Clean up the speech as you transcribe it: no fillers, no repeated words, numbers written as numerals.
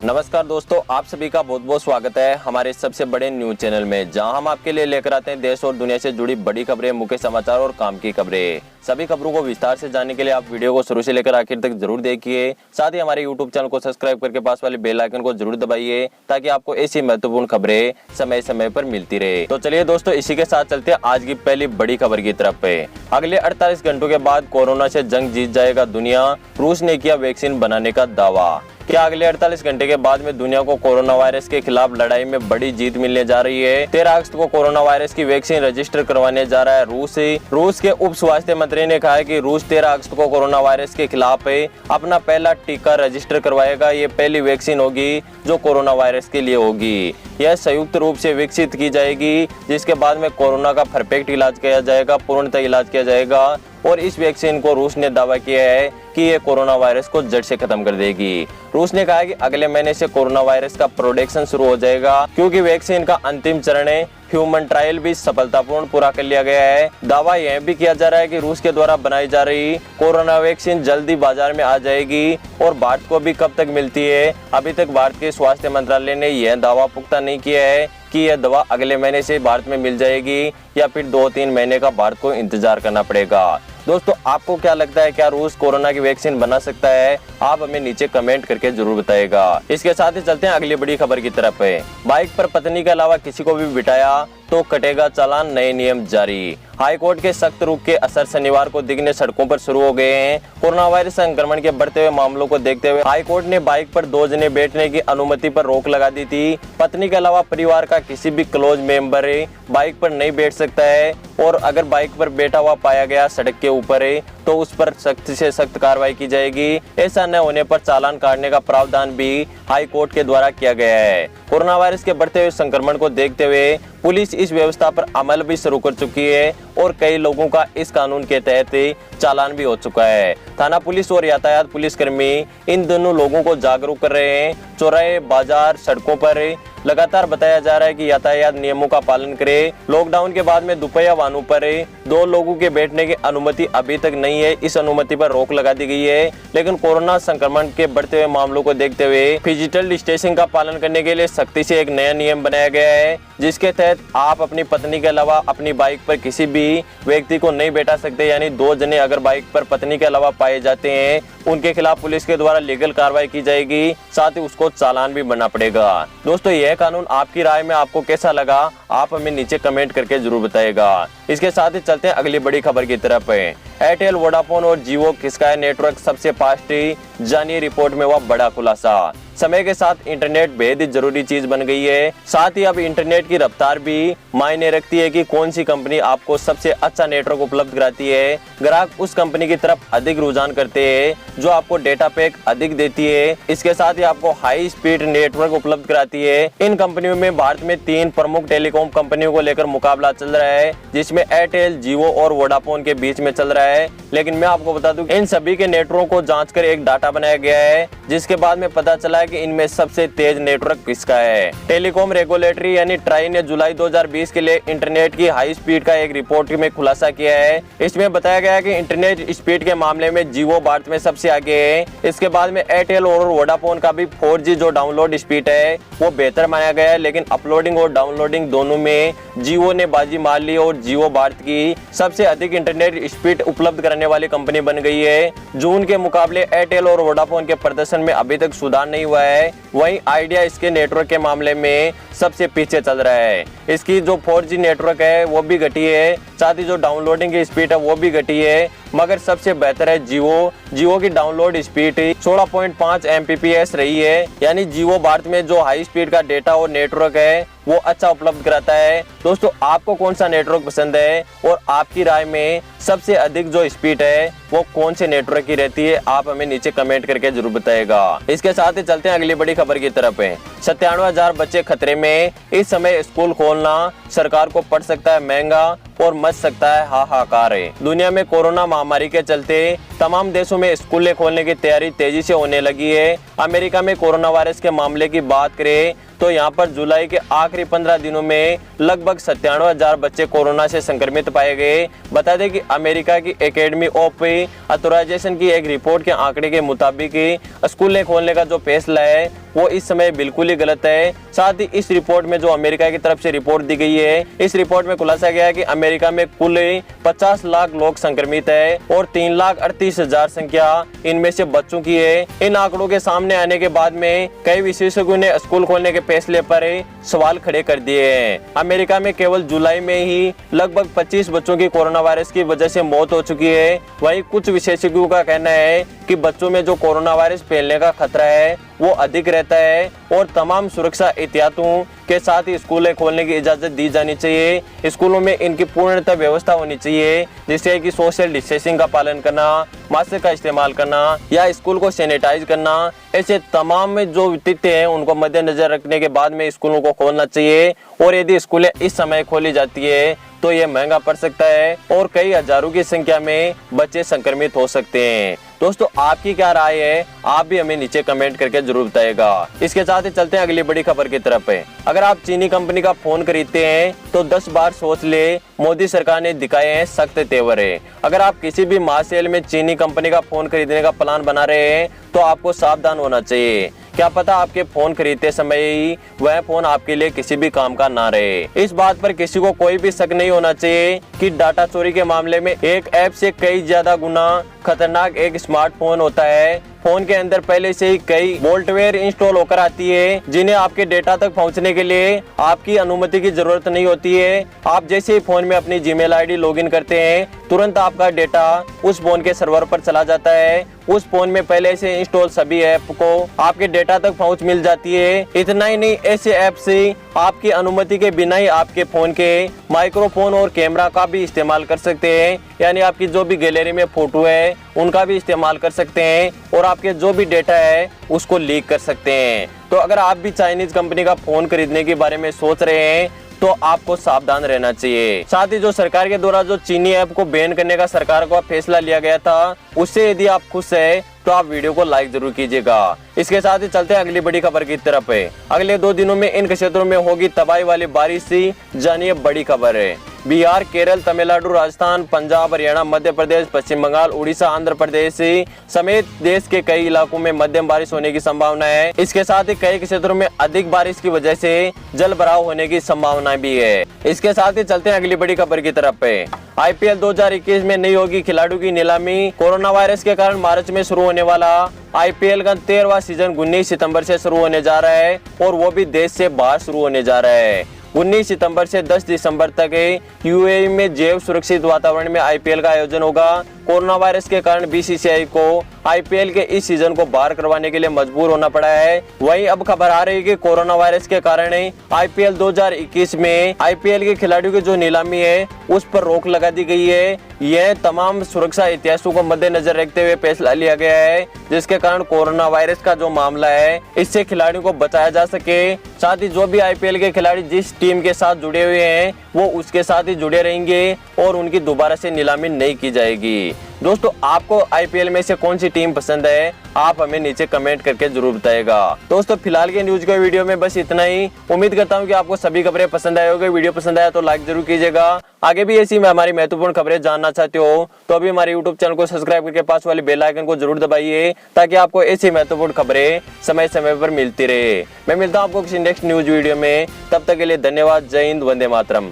नमस्कार दोस्तों, आप सभी का बहुत बहुत स्वागत है हमारे सबसे बड़े न्यूज चैनल में, जहां हम आपके लिए लेकर आते हैं देश और दुनिया से जुड़ी बड़ी खबरें, मुख्य समाचार और काम की खबरें। सभी खबरों को विस्तार से जानने के लिए आप वीडियो को शुरू से लेकर आखिर तक जरूर देखिए। साथ ही हमारे यूट्यूब चैनल को सब्सक्राइब करके पास वाले बेल आइकन को जरूर दबाइए, ताकि आपको ऐसी महत्वपूर्ण खबरें समय समय पर मिलती रहे। तो चलिए दोस्तों, इसी के साथ चलते हैं आज की पहली बड़ी खबर की तरफ। अगले 48 घंटों के बाद कोरोना से जंग जीत जाएगा दुनिया, रूस ने किया वैक्सीन बनाने का दावा। क्या अगले 48 घंटे के बाद में दुनिया को कोरोना वायरस के खिलाफ लड़ाई में बड़ी जीत मिलने जा रही है। 13 अगस्त को कोरोना वायरस की वैक्सीन रजिस्टर करवाने जा रहा है रूस के उप स्वास्थ्य मंत्री ने कहा है कि रूस 13 अगस्त को कोरोना वायरस के खिलाफ अपना पहला टीका रजिस्टर करवाएगा। ये पहली वैक्सीन होगी जो कोरोना वायरस के लिए होगी। यह संयुक्त रूप से विकसित की जाएगी, जिसके बाद में कोरोना का परफेक्ट इलाज किया जाएगा, पूर्णतः इलाज किया जाएगा। और इस वैक्सीन को रूस ने दावा किया है कि ये कोरोना वायरस को जड़ से खत्म कर देगी। रूस ने कहा है कि अगले महीने से कोरोना वायरस का प्रोडक्शन शुरू हो जाएगा, क्योंकि वैक्सीन का अंतिम चरण ह्यूमन ट्रायल भी सफलतापूर्ण पूरा कर लिया गया है। दावा यह भी किया जा रहा है कि रूस के द्वारा बनाई जा रही कोरोना वैक्सीन जल्दी बाजार में आ जाएगी। और भारत को भी कब तक मिलती है, अभी तक भारत के स्वास्थ्य मंत्रालय ने यह दावा पुख्ता नहीं किया है कि यह दवा अगले महीने से भारत में मिल जाएगी या फिर 2-3 महीने का भारत को इंतजार करना पड़ेगा। दोस्तों, आपको क्या लगता है, क्या रूस कोरोना की वैक्सीन बना सकता है? आप हमें नीचे कमेंट करके जरूर बताएगा। इसके साथ ही चलते हैं अगली बड़ी खबर की तरफ। बाइक पर पत्नी के अलावा किसी को भी बिठाया तो कटेगा चालान, नए नियम जारी। हाई कोर्ट के सख्त रुख के असर शनिवार को दिखने सड़कों पर शुरू हो गए हैं। कोरोना वायरस संक्रमण के बढ़ते हुए मामलों को देखते हुए हाई कोर्ट ने बाइक पर 2 जने बैठने की अनुमति पर रोक लगा दी थी। पत्नी के अलावा परिवार का किसी भी क्लोज मेंबर बाइक पर नहीं बैठ सकता है, और अगर बाइक पर बैठा हुआ पाया गया सड़क के ऊपर तो उस पर सख्त से सख्त कार्रवाई की जाएगी। ऐसा न होने पर चालान काटने का प्रावधान भी हाई कोर्ट के द्वारा किया गया है। कोरोना वायरस के बढ़ते हुए संक्रमण को देखते हुए पुलिस इस व्यवस्था पर अमल भी शुरू कर चुकी है, और कई लोगों का इस कानून के तहत चालान भी हो चुका है। थाना पुलिस और यातायात पुलिस कर्मी इन दोनों लोगों को जागरूक कर रहे हैं। चौराहे, बाजार, सड़कों पर लगातार बताया जा रहा है कि यातायात नियमों का पालन करें। लॉकडाउन के बाद में दोपहिया वाहनों पर 2 लोगों के बैठने की अनुमति अभी तक नहीं है। इस अनुमति पर रोक लगा दी गई है, लेकिन कोरोना संक्रमण के बढ़ते हुए मामलों को देखते हुए फिजिकल डिस्टेंसिंग का पालन करने के लिए सख्ती से एक नया नियम बनाया गया है, जिसके तहत आप अपनी पत्नी के अलावा अपनी बाइक पर किसी भी व्यक्ति को नहीं बैठा सकते। यानी 2 जने अगर बाइक पर पत्नी के अलावा पाए जाते हैं, उनके खिलाफ पुलिस के द्वारा लीगल कार्रवाई की जाएगी, साथ ही उसको चालान भी भरना पड़ेगा। दोस्तों, यह कानून आपकी राय में आपको कैसा लगा, आप हमें नीचे कमेंट करके जरूर बताएगा। इसके साथ ही चलते हैं अगली बड़ी खबर की तरफ। एयरटेल, वोडाफोन और जियो किसका है नेटवर्क सबसे फास्ट, जानिए रिपोर्ट में हुआ बड़ा खुलासा। समय के साथ इंटरनेट बेहद ही जरूरी चीज बन गई है। साथ ही अब इंटरनेट की रफ्तार भी मायने रखती है कि कौन सी कंपनी आपको सबसे अच्छा नेटवर्क उपलब्ध कराती है। ग्राहक उस कंपनी की तरफ अधिक रुझान करते हैं जो आपको डेटा पैक अधिक देती है। इसके साथ ही आपको हाई स्पीड नेटवर्क उपलब्ध कराती है। इन कंपनियों में भारत में 3 प्रमुख टेलीकॉम कंपनियों को लेकर मुकाबला चल रहा है, जिसमें एयरटेल, जियो और वोडाफोन के बीच में चल रहा है। लेकिन मैं आपको बता दूं, इन सभी के नेटवर्क को जांचकर एक डाटा बनाया गया है, जिसके बाद में पता चला है कि इनमें सबसे तेज नेटवर्क किसका है। टेलीकॉम रेगुलेटरी यानी ट्राई ने जुलाई 2020 के लिए इंटरनेट की हाई स्पीड का एक रिपोर्ट में खुलासा किया है। इसमें बताया गया है कि इंटरनेट स्पीड के मामले में जियो भारत में सबसे आगे है। इसके बाद में एयरटेल और वोडाफोन का भी 4G जो डाउनलोड स्पीड है वो बेहतर माना गया है, लेकिन अपलोडिंग और डाउनलोडिंग दोनों में जियो ने बाजी मार ली और जियो भारत की सबसे अधिक इंटरनेट स्पीड उपलब्ध कराने वाली कंपनी बन गई है। जून के मुकाबले एयरटेल और वोडाफोन के प्रदर्शन में अभी तक सुधार नहीं हुआ है। वहीं आइडिया इसके नेटवर्क के मामले में सबसे पीछे चल रहा है। इसकी जो 4G नेटवर्क है वो भी घटी है, साथ ही जो डाउनलोडिंग की स्पीड है वो भी घटी है, मगर सबसे बेहतर है जियो की डाउनलोड स्पीड 16.5 Mbps रही है। यानी जियो भारत में जो हाई स्पीड का डेटा और नेटवर्क है वो अच्छा उपलब्ध कराता है। दोस्तों, आपको कौन सा नेटवर्क पसंद है और आपकी राय में सबसे अधिक जो स्पीड है वो कौन से नेटवर्क की रहती है, आप हमें नीचे कमेंट करके जरूर बताएगा। इसके साथ ही चलते हैं अगली बड़ी खबर की तरफ। 97,000 बच्चे खतरे में, इस समय स्कूल खोलना सरकार को पड़ सकता है महंगा और मच सकता है हाहाकार। दुनिया में कोरोना महामारी के चलते तमाम देशों में स्कूलें खोलने की तैयारी तेजी से होने लगी है। अमेरिका में कोरोना वायरस के मामले की बात करें तो यहाँ पर जुलाई के आखिरी 15 दिनों में लगभग 97,000 बच्चे कोरोना से संक्रमित पाए गए। बता दें कि अमेरिका की एकेडमी ऑफ ऑथराइजेशन की एक रिपोर्ट के आंकड़े के मुताबिक स्कूलें खोलने का जो फैसला है वो इस समय बिल्कुल ही गलत है। साथ ही इस रिपोर्ट में जो अमेरिका की तरफ से रिपोर्ट दी गई है, इस रिपोर्ट में खुलासा गया है कि अमेरिका में कुल 50 लाख लोग संक्रमित है और 3,38,000 संख्या इनमें से बच्चों की है। इन आंकड़ों के सामने आने के बाद में कई विशेषज्ञों ने स्कूल खोलने के फैसले पर सवाल खड़े कर दिए हैं। अमेरिका में केवल जुलाई में ही लगभग 25 बच्चों की कोरोना वायरस की वजह से मौत हो चुकी है। वहीं कुछ विशेषज्ञों का कहना है कि बच्चों में जो कोरोना वायरस फैलने का खतरा है वो अधिक रहता है और तमाम सुरक्षा एहतियातों के साथ ही स्कूलें खोलने की इजाजत दी जानी चाहिए। स्कूलों में इनकी पूर्णतः व्यवस्था होनी चाहिए, जिससे कि सोशल डिस्टेंसिंग का पालन करना, मास्क का इस्तेमाल करना या स्कूल को सैनिटाइज करना, ऐसे तमाम जो तथ्य हैं उनको मद्देनजर रखने के बाद में स्कूलों को खोलना चाहिए। और यदि स्कूलें इस समय खोली जाती है तो ये महंगा पड़ सकता है और कई हजारों की संख्या में बच्चे संक्रमित हो सकते हैं। दोस्तों, आपकी क्या राय है? आप भी हमें नीचे कमेंट करके जरूर बताइएगा। इसके साथ ही चलते हैं अगली बड़ी खबर की तरफ। अगर आप चीनी कंपनी का फोन खरीदते हैं तो 10 बार सोच ले, मोदी सरकार ने दिखाए हैं सख्त तेवर। अगर आप किसी भी महासेल में चीनी कंपनी का फोन खरीदने का प्लान बना रहे हैं तो आपको सावधान होना चाहिए। क्या पता आपके फोन खरीदते समय ही वह फोन आपके लिए किसी भी काम का ना रहे। इस बात पर किसी को कोई भी शक नहीं होना चाहिए कि डाटा चोरी के मामले में एक ऐप से कई ज्यादा गुना खतरनाक एक स्मार्टफोन होता है। फोन के अंदर पहले से ही कई वॉल्टवेयर इंस्टॉल होकर आती है, जिन्हें आपके डेटा तक पहुंचने के लिए आपकी अनुमति की जरूरत नहीं होती है। आप जैसे ही फोन में अपनी जीमेल आईडी लॉगिन करते हैं, तुरंत आपका डेटा उस फोन के सर्वर पर चला जाता है। उस फोन में पहले से इंस्टॉल सभी ऐप को आपके डेटा तक पहुंच मिल जाती है। इतना ही नहीं, ऐसे ऐप से आपकी अनुमति के बिना ही आपके फोन के माइक्रोफोन और कैमरा का भी इस्तेमाल कर सकते हैं, यानी आपकी जो भी गैलरी में फोटो है उनका भी इस्तेमाल कर सकते हैं और आपके जो भी डेटा है उसको लीक कर सकते हैं। तो अगर आप भी चाइनीज कंपनी का फोन खरीदने के बारे में सोच रहे हैं तो आपको सावधान रहना चाहिए। साथ ही जो सरकार के द्वारा जो चीनी ऐप को बैन करने का सरकार का फैसला लिया गया था, उससे यदि आप खुश है तो आप वीडियो को लाइक जरूर कीजिएगा। इसके साथ ही चलते हैं अगली बड़ी खबर की तरफ। अगले 2 दिनों में इन क्षेत्रों में होगी तबाही वाली बारिश सी, जानिए बड़ी खबर है। बिहार, केरल, तमिलनाडु, राजस्थान, पंजाब, हरियाणा, मध्य प्रदेश, पश्चिम बंगाल, उड़ीसा, आंध्र प्रदेश समेत देश के कई इलाकों में मध्यम बारिश होने की संभावना है। इसके साथ ही कई क्षेत्रों में अधिक बारिश की वजह से जल भराव होने की संभावना भी है। इसके साथ ही चलते हैं अगली बड़ी खबर की तरफ। IPL 2021 में नहीं होगी खिलाड़ियों की नीलामी। कोरोना वायरस के कारण मार्च में शुरू होने वाला IPL का 13वां सीजन 19 सितंबर से शुरू होने जा रहा है और वो भी देश से बाहर शुरू होने जा रहा है। 19 सितंबर से 10 दिसंबर तक UAE में जैव सुरक्षित वातावरण में IPL का आयोजन होगा। कोरोना वायरस के कारण BCCI को IPL के इस सीजन को बाहर करवाने के लिए मजबूर होना पड़ा है। वहीं अब खबर आ रही है कि कोरोना वायरस के कारण IPL 2021 में IPL के खिलाड़ियों की जो नीलामी है उस पर रोक लगा दी गई है। यह तमाम सुरक्षा एहतियातों को मद्देनजर रखते हुए फैसला लिया गया है, जिसके कारण कोरोना वायरस का जो मामला है इससे खिलाड़ियों को बचाया जा सके। साथ ही जो भी IPL के खिलाड़ी जिस टीम के साथ जुड़े हुए हैं वो उसके साथ ही जुड़े रहेंगे और उनकी दोबारा से नीलामी नहीं की जाएगी। दोस्तों, आपको IPL में से कौन सी टीम पसंद है? आप हमें नीचे कमेंट करके जरूर बताएगा। दोस्तों, फिलहाल के न्यूज के वीडियो में बस इतना ही। उम्मीद करता हूं कि आपको सभी खबरें पसंद आए होंगे। वीडियो पसंद आया तो लाइक जरूर कीजिएगा। आगे भी ऐसी हमारी महत्वपूर्ण खबरें जानना चाहते हो तो अभी हमारे YouTube चैनल को सब्सक्राइब करके पास वाले बेल आइकन को जरूर दबाइए, ताकि आपको ऐसी महत्वपूर्ण खबरें समय समय पर मिलती रहे। मैं मिलता हूँ आपको किसी नेक्स्ट न्यूज वीडियो में। तब तक के लिए धन्यवाद। जय हिंद, वंदे मातरम।